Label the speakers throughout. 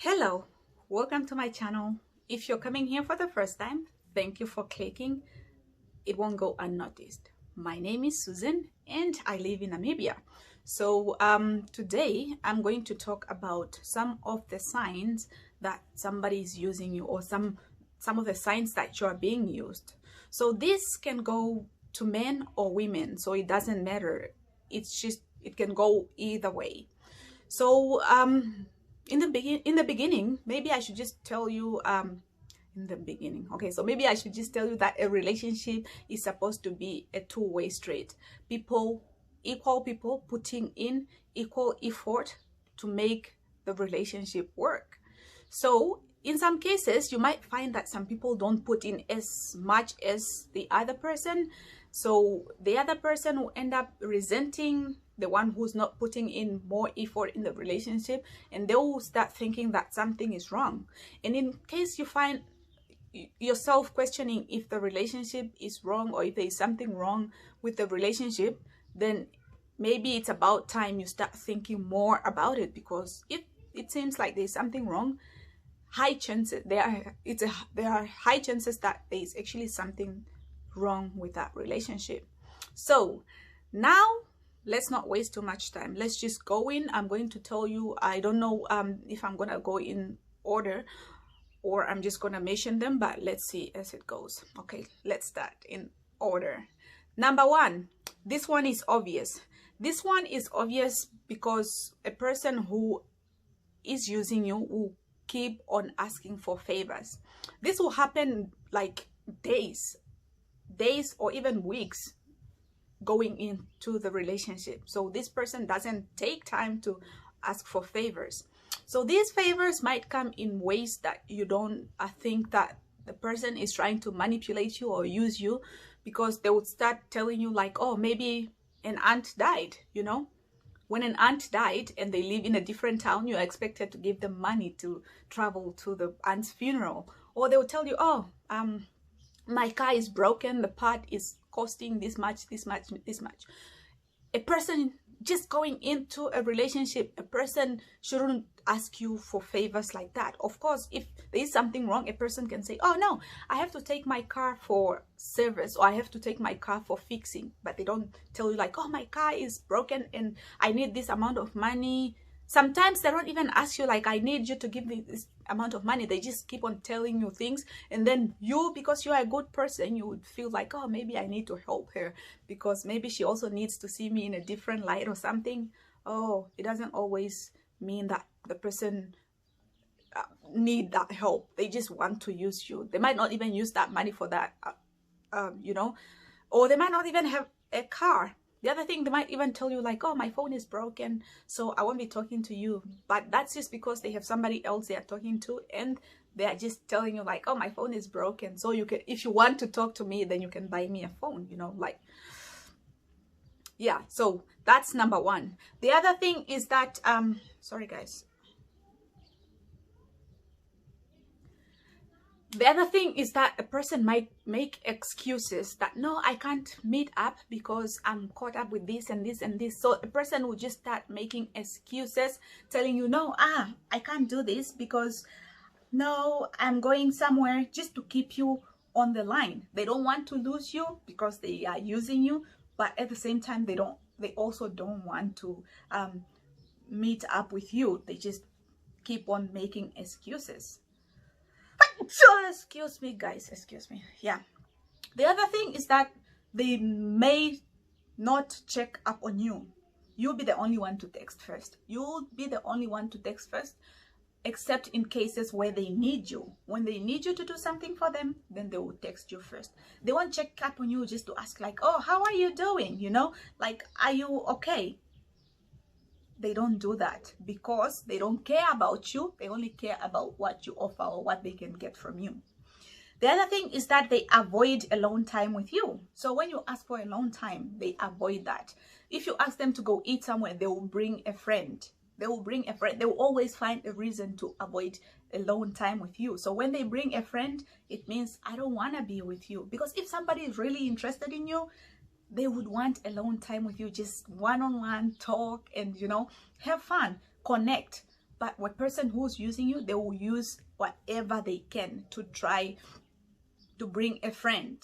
Speaker 1: Hello, welcome to my channel. If you're coming here for the first time, thank you for clicking. It won't go unnoticed. My name is Susan and I live in Namibia. So today I'm going to talk about some of the signs that somebody is using you, or some of the signs that you are being used. So this can go to men or women, so it doesn't matter. It can go either way. So in the beginning, maybe I should just tell you in the beginning. Okay, so maybe I should just tell you that a relationship is supposed to be a two-way street. Equal people putting in equal effort to make the relationship work. So in some cases, you might find that some people don't put in as much as the other person. So the other person will end up resenting the one who's not putting in more effort in the relationship, and they will start thinking that something is wrong. And in case you find yourself questioning if the relationship is wrong, or if there is something wrong with the relationship, then maybe it's about time you start thinking more about it, because if it seems like there's something wrong, there are high chances that there is actually something wrong with that relationship. So now let's not waste too much time. Let's just go in. I'm going to tell you, I don't know if I'm gonna go in order or I'm just gonna mention them, but let's see as it goes. Okay, let's start in order. Number one, this one is obvious. This one is obvious because a person who is using you will keep on asking for favors. This will happen like days or even weeks going into the relationship. So this person doesn't take time to ask for favors. So these favors might come in ways that you don't think that the person is trying to manipulate you or use you, because they would start telling you like, oh, maybe an aunt died, you know. When an aunt died and they live in a different town, you're expected to give them money to travel to the aunt's funeral. Or they will tell you, oh, my car is broken, the part is costing this much. A person just going into a relationship, a person shouldn't ask you for favors like that. Of course, if there is something wrong, a person can say, oh no, I have to take my car for service, or I have to take my car for fixing. But they don't tell you like, oh, my car is broken and I need this amount of money. Sometimes they don't even ask you like, I need you to give me this amount of money. They just keep on telling you things, and then you, because you are a good person, you would feel like, oh, maybe I need to help her because maybe she also needs to see me in a different light or something. Oh, it doesn't always mean that the person need that help. They just want to use you. They might not even use that money for that, you know, or they might not even have a car. The other thing, they might even tell you like, oh, my phone is broken, so I won't be talking to you. But that's just because they have somebody else they are talking to, and they are just telling you like, oh, my phone is broken, so you can, if you want to talk to me, then you can buy me a phone, you know, like, yeah. So that's number one. The other thing is that, sorry guys. The other thing is that a person might make excuses that, no, I can't meet up because I'm caught up with this and this and this. So a person will just start making excuses, telling you, no, I can't do this because, no, I'm going somewhere, just to keep you on the line. They don't want to lose you because they are using you, but at the same time, they also don't want to meet up with you. They just keep on making excuses. So excuse me guys, excuse me. Yeah, the other thing is that they may not check up on you. You'll be the only one to text first. You'll be the only one to text first, except in cases where they need you. When they need you to do something for them, then they will text you first. They won't check up on you just to ask like, oh, how are you doing, you know, like, are you okay? They don't do that because they don't care about you. They only care about what you offer or what they can get from you. The other thing is that they avoid alone time with you. So when you ask for alone time, they avoid that. If you ask them to go eat somewhere, they will bring a friend. They will bring a friend. They will always find a reason to avoid alone time with you. So when they bring a friend, it means I don't want to be with you. Because if somebody is really interested in you, they would want alone time with you, just one-on-one talk and, you know, have fun, connect. But a person who's using you, they will use whatever they can to try to bring a friend,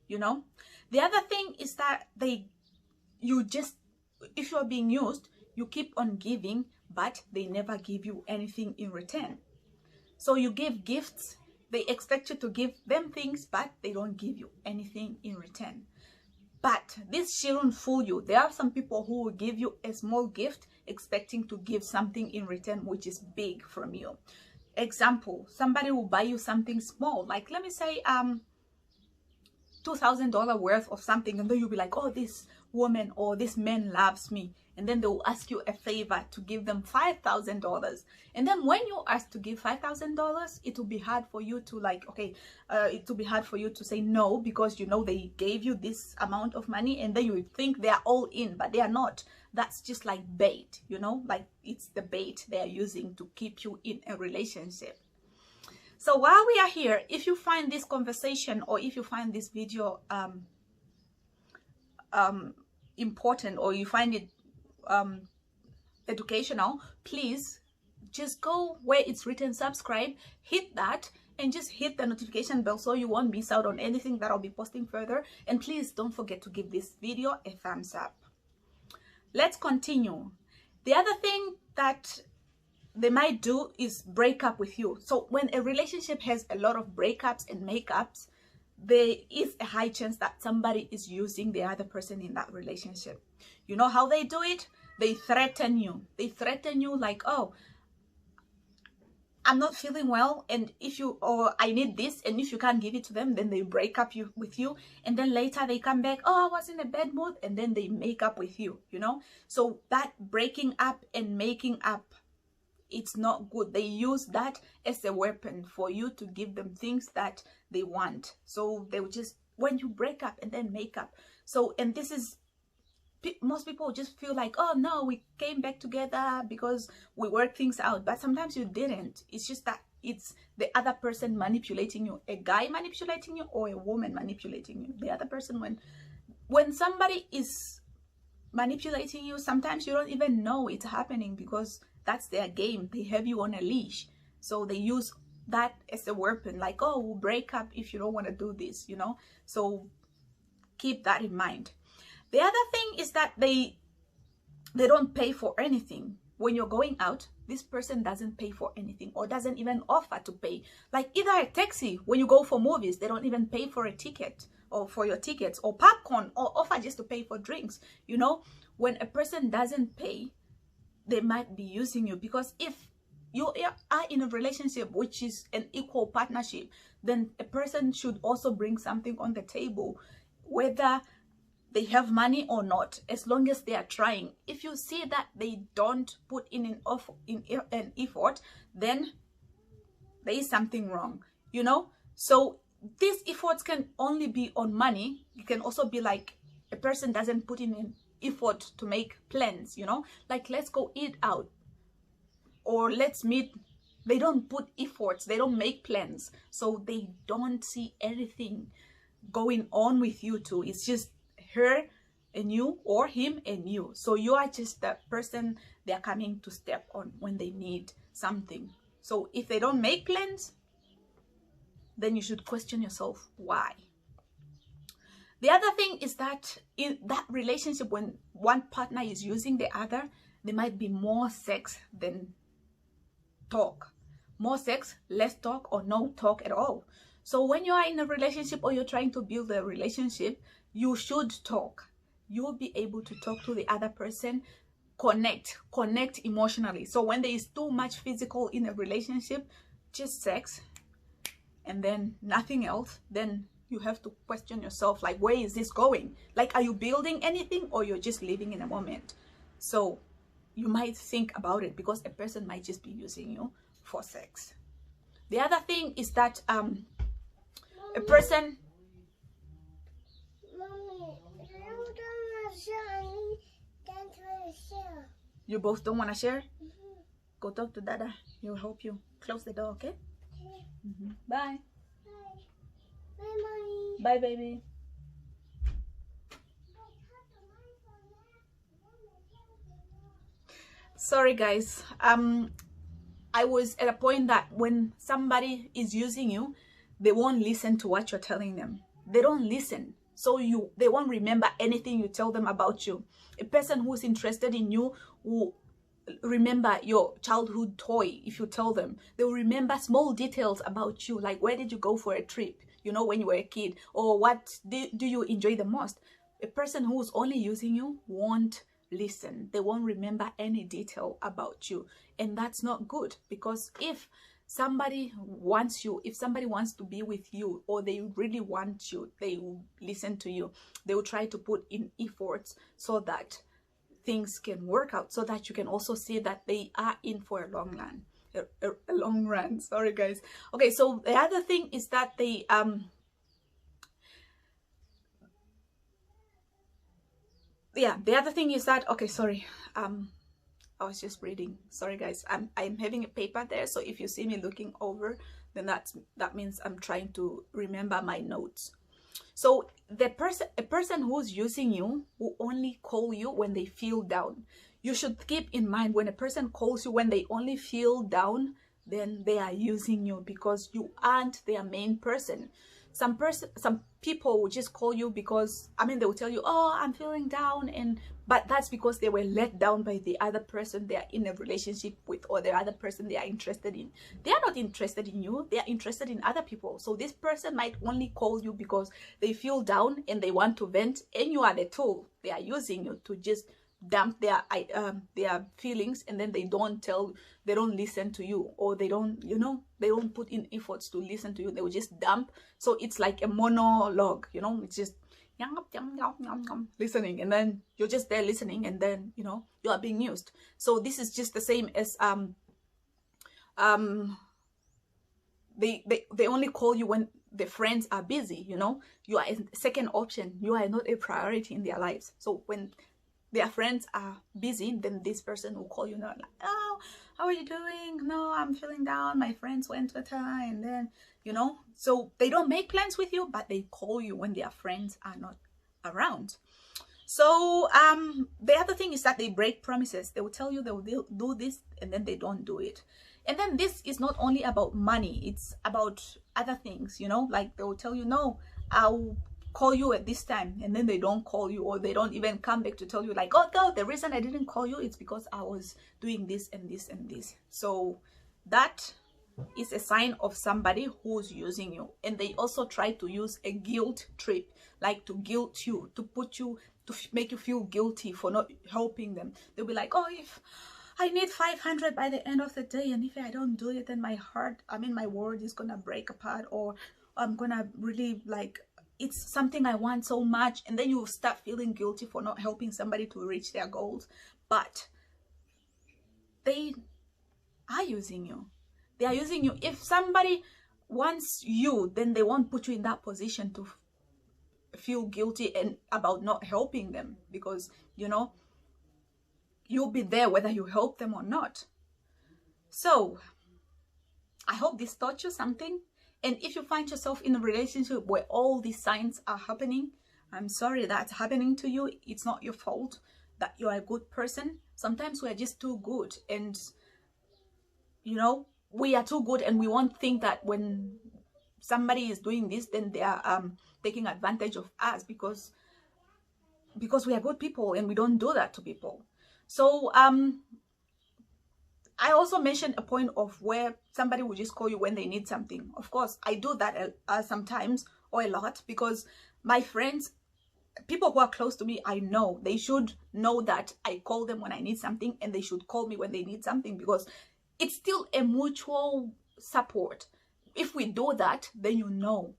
Speaker 1: you know. The other thing is that if you're being used, you keep on giving, but they never give you anything in return. So you give gifts, they expect you to give them things, but they don't give you anything in return. But this shouldn't fool you. There are some people who will give you a small gift expecting to give something in return, which is big from you. Example, somebody will buy you something small, like let me say $2,000 worth of something, and then you'll be like, oh, this woman or this man loves me, and then they will ask you a favor to give them $5,000. And then when you ask to give $5,000, it will be hard for you to like, okay, it will be hard for you to say no, because you know they gave you this amount of money, and then you would think they are all in, but they are not. That's just like bait, you know, like it's the bait they are using to keep you in a relationship. So while we are here, if you find this conversation or if you find this video important, or you find it educational, please just go where it's written subscribe, hit that, and just hit the notification bell so you won't miss out on anything that I'll be posting further. And please don't forget to give this video a thumbs up. Let's continue. The other thing that they might do is break up with you. So when a relationship has a lot of breakups and makeups, there is a high chance that somebody is using the other person in that relationship. You know how they do it? They threaten you. They threaten you like, oh, I'm not feeling well, and or I need this, and if you can't give it to them, then they break up with you, and then later they come back, oh, I was in a bad mood, and then they make up with you, you know. So that breaking up and making up, it's not good. They use that as a weapon for you to give them things that they want. So they will just, when you break up and then make up. So, and this is, most people just feel like, oh no, we came back together because we worked things out. But sometimes you didn't. It's just that it's the other person manipulating you, a guy manipulating you or a woman manipulating you. The other person, when somebody is manipulating you, sometimes you don't even know it's happening, because that's their game. They have you on a leash. So they use that as a weapon, like, oh, we'll break up if you don't want to do this, you know. So keep that in mind. The other thing is that they don't pay for anything. When you're going out, this person doesn't pay for anything, or doesn't even offer to pay. Like either a taxi, when you go for movies, they don't even pay for a ticket, or for your tickets, or popcorn, or offer just to pay for drinks. You know, when a person doesn't pay, they might be using you. Because if you are in a relationship which is an equal partnership, then a person should also bring something on the table, whether they have money or not, as long as they are trying. If you see that they don't put in an effort, then there is something wrong, you know. So these efforts can only be on money. It can also be like a person doesn't put in an effort to make plans, you know, like let's go eat out or let's meet. They don't put efforts, they don't make plans, so they don't see anything going on with you two. It's just her and you, or him and you. So you are just the person they're coming to step on when they need something. So if they don't make plans, then you should question yourself why. The other thing is that in that relationship, when one partner is using the other, there might be more sex than talk. More sex, less talk, or no talk at all. So when you are in a relationship or you're trying to build a relationship, you should talk. You'll be able to talk to the other person, connect emotionally. So when there is too much physical in a relationship, just sex, and then nothing else, then you have to question yourself, like, where is this going? Like, are you building anything, or you're just living in a moment? So you might think about it, because a person might just be using you for sex. The other thing is that a person... You both don't want to share? Go talk to Dada. He'll help you. Close the door, okay? Bye.
Speaker 2: Bye, Mommy.
Speaker 1: Bye, baby. Sorry, guys. I was at a point that when somebody is using you, they won't listen to what you're telling them. They don't listen. So they won't remember anything you tell them about you. A person who's interested in you will remember your childhood toy. If you tell them, they will remember small details about you, like where did you go for a trip, you know, when you were a kid, or what do you enjoy the most. A person who's only using you won't listen. They won't remember any detail about you, and that's not good. Because if somebody wants you, if somebody wants to be with you, or they really want you, they will listen to you. They will try to put in efforts so that things can work out, so that you can also see that they are in for a long run. A long run. Sorry guys. Okay, so the other thing is that they the other thing is that, okay, sorry, I was just reading. Sorry guys, I'm having a paper there, so if you see me looking over, then that means I'm trying to remember my notes. So a person who's using you will only call you when they feel down. You should keep in mind, when a person calls you when they only feel down, then they are using you, because you aren't their main person. Some people will just call you because, I mean, they will tell you, oh, I'm feeling down, but that's because they were let down by the other person they are in a relationship with, or the other person they are interested in. They are not interested in you, they are interested in other people. So this person might only call you because they feel down and they want to vent, and you are the tool. They are using you to just dump their feelings, and then they don't listen to you, or they don't, you know, they don't put in efforts to listen to you. They will just dump. So it's like a monologue, you know, it's just listening, and then you're just there listening, and then, you know, you are being used. So this is just the same as they only call you when the friends are busy, you know. You are a second option, you are not a priority in their lives. So when their friends are busy, then this person will call you, not like, oh, how are you doing? No, I'm feeling down, my friends went to Tana, and then, you know. So they don't make plans with you, but they call you when their friends are not around. So the other thing is that they break promises. They will tell you they will do this, and then they don't do it. And then this is not only about money, it's about other things, you know, like they will tell you, no, I'll call you at this time, and then they don't call you, or they don't even come back to tell you, like, oh no, the reason I didn't call you is because I was doing this and this and this. So that is a sign of somebody who's using you. And they also try to use a guilt trip, like to guilt you, to put you, to make you feel guilty for not helping them. They'll be like, oh, if I need 500 by the end of the day, and if I don't do it, then my world is gonna break apart, or I'm gonna really, like, it's something I want so much. And then you start feeling guilty for not helping somebody to reach their goals. But they are using you. They are using you. If somebody wants you, then they won't put you in that position to feel guilty and about not helping them, because, you know, you'll be there whether you help them or not. So I hope this taught you something. And if you find yourself in a relationship where all these signs are happening, I'm sorry that's happening to you. It's not your fault that you are a good person. Sometimes we are just too good, and, you know, we are too good, and we won't think that when somebody is doing this, then they are taking advantage of us, because we are good people, and we don't do that to people. So I also mentioned a point of where somebody will just call you when they need something. Of course, I do that sometimes, or a lot, because my friends, people who are close to me, I know they should know that I call them when I need something, and they should call me when they need something, because it's still a mutual support. If we do that, then you know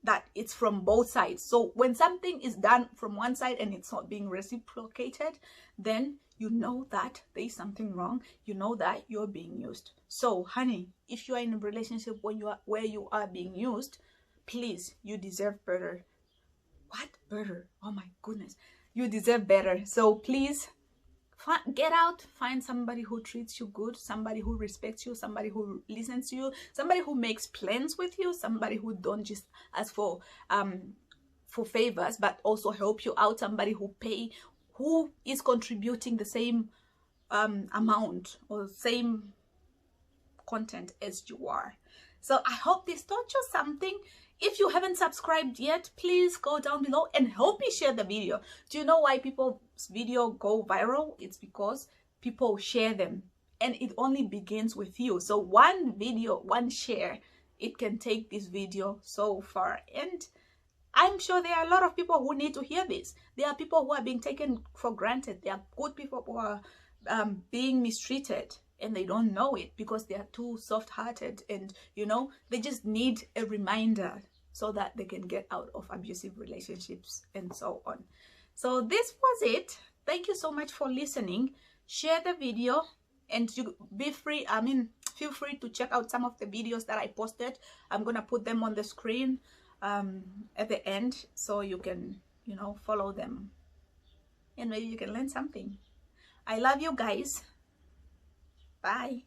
Speaker 1: that it's from both sides. So when something is done from one side and it's not being reciprocated, then you know that there's something wrong. You know that you're being used. So honey, if you are in a relationship where you are being used, please, you deserve better. What? Better? Oh my goodness, you deserve better. So please, get out, find somebody who treats you good, somebody who respects you, somebody who listens to you, somebody who makes plans with you, somebody who don't just ask for favors but also help you out, somebody who is contributing the same amount or same content as you are. So I hope this taught you something. If you haven't subscribed yet, please go down below and help me share the video. Do you know why people's video go viral? It's because people share them, and it only begins with you. So one video, one share, it can take this video so far. And I'm sure there are a lot of people who need to hear this. There are people who are being taken for granted. There are good people who are being mistreated, and they don't know it because they are too soft-hearted, and you know, they just need a reminder so that they can get out of abusive relationships and so on. So this was it. Thank you so much for listening. Share the video, and you feel free to check out some of the videos that I posted. I'm gonna put them on the screen at the end, so you can, you know, follow them, and maybe you can learn something. I love you guys. Bye.